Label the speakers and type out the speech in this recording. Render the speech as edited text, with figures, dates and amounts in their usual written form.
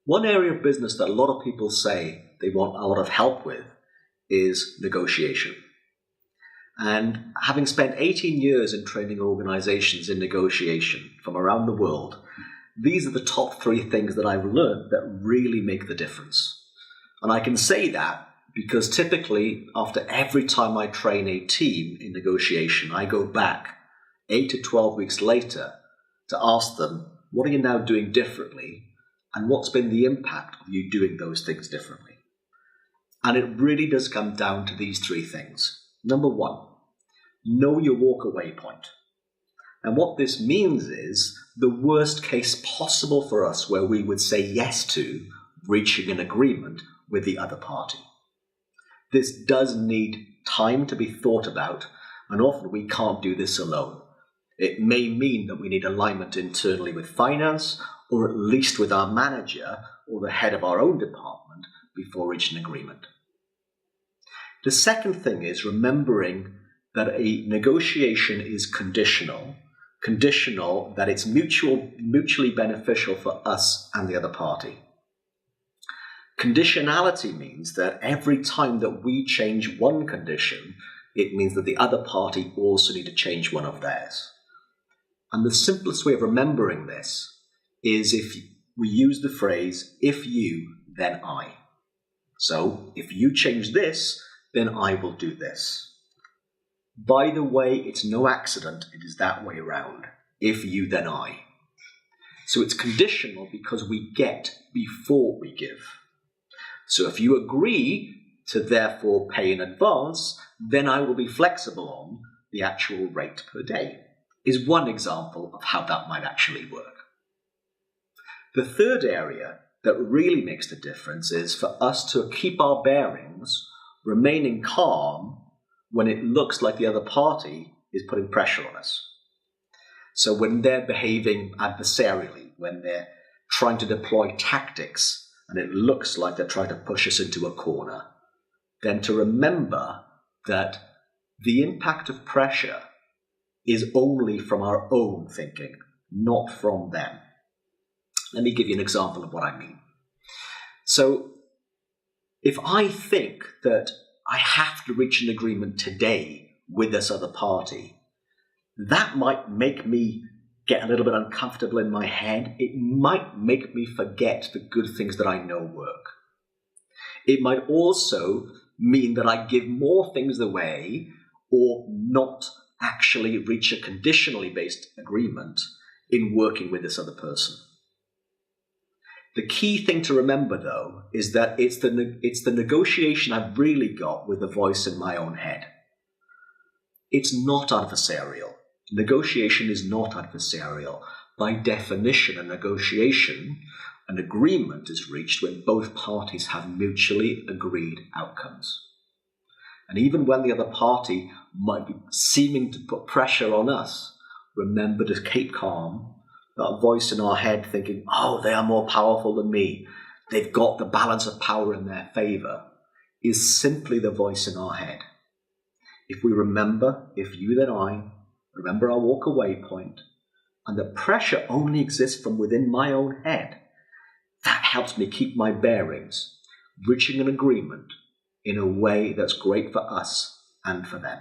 Speaker 1: One area of business that a lot of people say they want a lot of help with is negotiation. And having spent 18 years in training organizations in negotiation from around the world, these are the top 3 things that I've learned that really make the difference. And I can say that because typically after every time I train a team in negotiation, I go back 8 to 12 weeks later to ask them, what are you now doing differently? And what's been the impact of you doing those things differently? And it really does come down to these 3 things. Number 1, know your walk-away point. And what this means is the worst case possible for us where we would say yes to reaching an agreement with the other party. This does need time to be thought about, and often we can't do this alone. It may mean that we need alignment internally with finance, or at least with our manager or the head of our own department before reaching an agreement. The second thing is remembering that a negotiation is conditional that it's mutually beneficial for us and the other party. Conditionality means that every time that we change one condition, it means that the other party also need to change one of theirs. And the simplest way of remembering this is if we use the phrase, if you, then I. So if you change this, then I will do this. By the way, it's no accident it is that way around. If you, then I. So it's conditional because we get before we give. So if you agree to therefore pay in advance, then I will be flexible on the actual rate per day, is one example of how that might actually work. The third area that really makes the difference is for us to keep our bearings, remaining calm when it looks like the other party is putting pressure on us. So when they're behaving adversarially, when they're trying to deploy tactics and it looks like they're trying to push us into a corner, then to remember that the impact of pressure is only from our own thinking, not from them. Let me give you an example of what I mean. So if I think that I have to reach an agreement today with this other party, that might make me get a little bit uncomfortable in my head. It might make me forget the good things that I know work. It might also mean that I give more things away or not actually reach a conditionally based agreement in working with this other person. The key thing to remember, though, is that it's the negotiation I've really got with the voice in my own head. It's not adversarial. Negotiation is not adversarial. By definition, a negotiation, an agreement is reached when both parties have mutually agreed outcomes. And even when the other party might be seeming to put pressure on us, remember to keep calm. That voice in our head thinking, oh, they are more powerful than me, they've got the balance of power in their favor, is simply the voice in our head. If we remember, if you then I, remember our walk away point, and the pressure only exists from within my own head, that helps me keep my bearings, reaching an agreement in a way that's great for us and for them.